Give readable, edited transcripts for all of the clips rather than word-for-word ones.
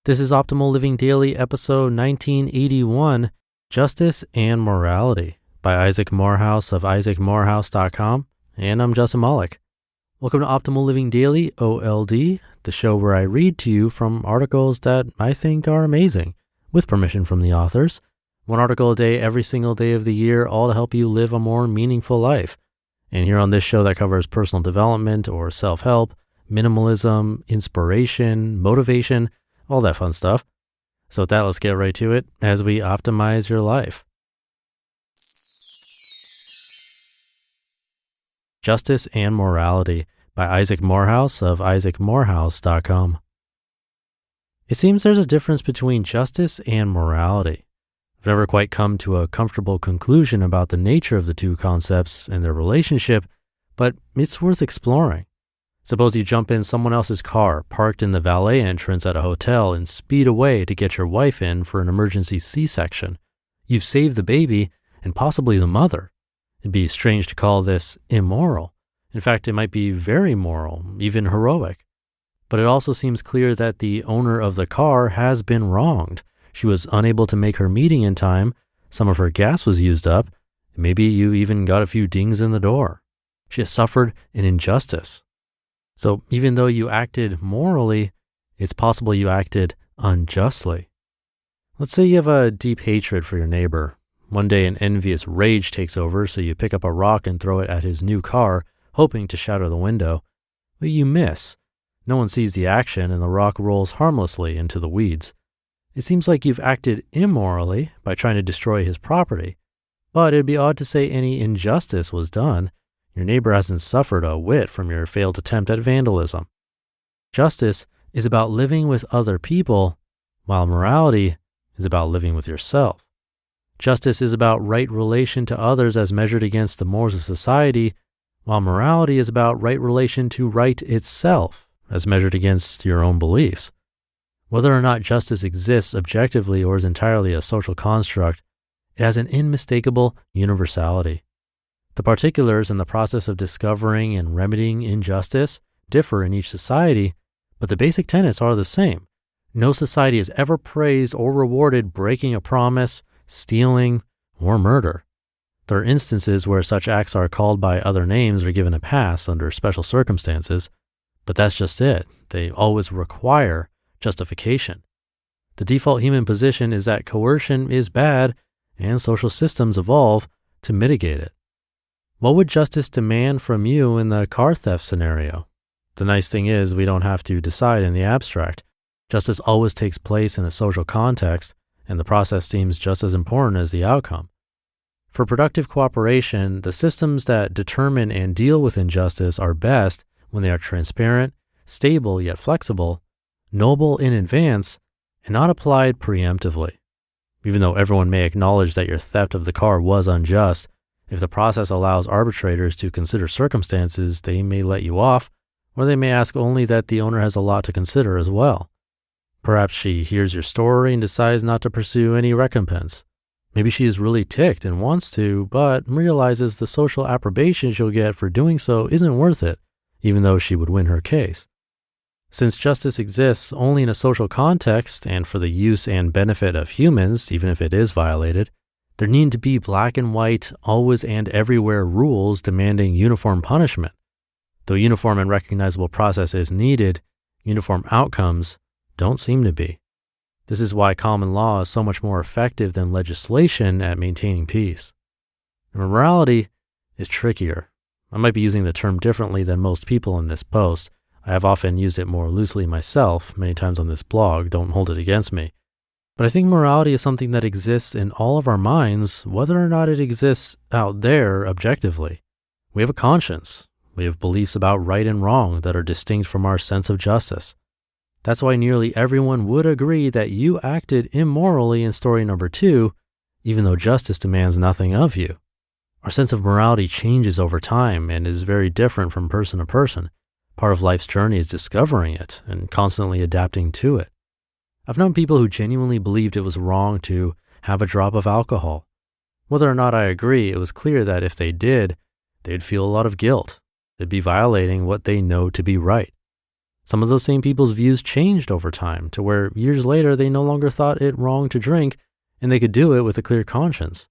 This is Optimal Living Daily, episode 1981, Justice and Morality by Isaac Morehouse of isaacmorehouse.com, and I'm Justin Malik. Welcome to Optimal Living Daily, OLD, the show where I read to you from articles that I think are amazing, with permission from the authors. One article a day, every single day of the year, all to help you live a more meaningful life. And here on this show that covers personal development or self-help, minimalism, inspiration, motivation, all that fun stuff. So with that, let's get right to it as we optimize your life. Justice and Morality by Isaac Morehouse of isaacmorehouse.com. It seems there's a difference between justice and morality. I've never quite come to a comfortable conclusion about the nature of the two concepts and their relationship, but it's worth exploring. Suppose you jump in someone else's car parked in the valet entrance at a hotel and speed away to get your wife in for an emergency C-section. You've saved the baby and possibly the mother. It'd be strange to call this immoral. In fact, it might be very moral, even heroic. But it also seems clear that the owner of the car has been wronged. She was unable to make her meeting in time, some of her gas was used up, and maybe you even got a few dings in the door. She has suffered an injustice. So even though you acted morally, it's possible you acted unjustly. Let's say you have a deep hatred for your neighbor. One day an envious rage takes over, so you pick up a rock and throw it at his new car, hoping to shatter the window. But you miss. No one sees the action and the rock rolls harmlessly into the weeds. It seems like you've acted immorally by trying to destroy his property. But it'd be odd to say any injustice was done. Your neighbor hasn't suffered a whit from your failed attempt at vandalism. Justice is about living with other people, while morality is about living with yourself. Justice is about right relation to others as measured against the mores of society, while morality is about right relation to right itself as measured against your own beliefs. Whether or not justice exists objectively or is entirely a social construct, it has an unmistakable universality. The particulars in the process of discovering and remedying injustice differ in each society, but the basic tenets are the same. No society has ever praised or rewarded breaking a promise, stealing, or murder. There are instances where such acts are called by other names or given a pass under special circumstances, but that's just it. They always require justification. The default human position is that coercion is bad and social systems evolve to mitigate it. What would justice demand from you in the car theft scenario? The nice thing is we don't have to decide in the abstract. Justice always takes place in a social context, and the process seems just as important as the outcome. For productive cooperation, the systems that determine and deal with injustice are best when they are transparent, stable yet flexible, noble in advance, and not applied preemptively. Even though everyone may acknowledge that your theft of the car was unjust, if the process allows arbitrators to consider circumstances, they may let you off, or they may ask only that the owner has a lot to consider as well. Perhaps she hears your story and decides not to pursue any recompense. Maybe she is really ticked and wants to, but realizes the social approbation she'll get for doing so isn't worth it, even though she would win her case. Since justice exists only in a social context and for the use and benefit of humans, even if it is violated, there need to be black and white, always and everywhere rules demanding uniform punishment. Though uniform and recognizable process is needed, uniform outcomes don't seem to be. This is why common law is so much more effective than legislation at maintaining peace. Morality is trickier. I might be using the term differently than most people in this post. I have often used it more loosely myself, many times on this blog, don't hold it against me. But I think morality is something that exists in all of our minds, whether or not it exists out there objectively. We have a conscience. We have beliefs about right and wrong that are distinct from our sense of justice. That's why nearly everyone would agree that you acted immorally in story number 2, even though justice demands nothing of you. Our sense of morality changes over time and is very different from person to person. Part of life's journey is discovering it and constantly adapting to it. I've known people who genuinely believed it was wrong to have a drop of alcohol. Whether or not I agree, it was clear that if they did, they'd feel a lot of guilt. They'd be violating what they know to be right. Some of those same people's views changed over time to where years later they no longer thought it wrong to drink and they could do it with a clear conscience.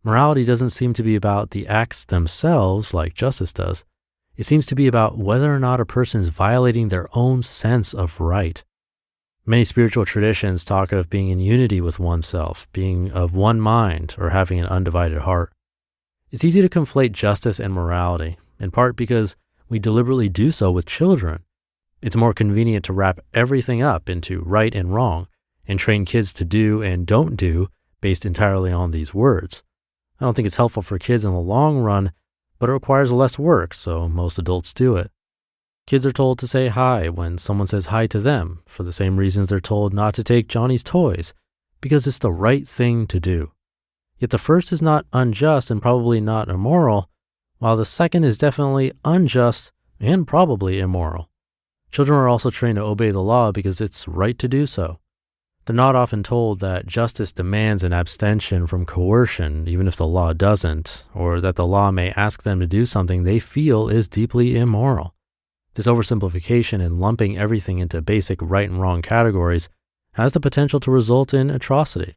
Morality doesn't seem to be about the acts themselves like justice does. It seems to be about whether or not a person is violating their own sense of right. Many spiritual traditions talk of being in unity with oneself, being of one mind, or having an undivided heart. It's easy to conflate justice and morality, in part because we deliberately do so with children. It's more convenient to wrap everything up into right and wrong and train kids to do and don't do based entirely on these words. I don't think it's helpful for kids in the long run, but it requires less work, so most adults do it. Kids are told to say hi when someone says hi to them for the same reasons they're told not to take Johnny's toys, because it's the right thing to do. Yet the first is not unjust and probably not immoral, while the second is definitely unjust and probably immoral. Children are also trained to obey the law because it's right to do so. They're not often told that justice demands an abstention from coercion, even if the law doesn't, or that the law may ask them to do something they feel is deeply immoral. This oversimplification and lumping everything into basic right and wrong categories has the potential to result in atrocity.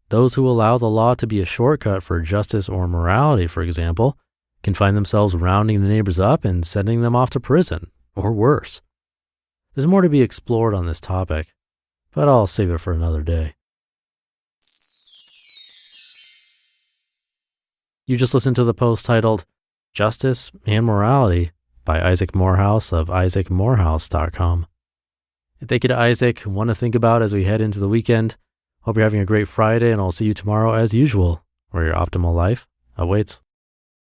Those who allow the law to be a shortcut for justice or morality, for example, can find themselves rounding the neighbors up and sending them off to prison, or worse. There's more to be explored on this topic, but I'll save it for another day. You just listened to the post titled Justice and Morality by Isaac Morehouse of isaacmorehouse.com. And thank you to Isaac. One to think about as we head into the weekend. Hope you're having a great Friday, and I'll see you tomorrow as usual, where your optimal life awaits.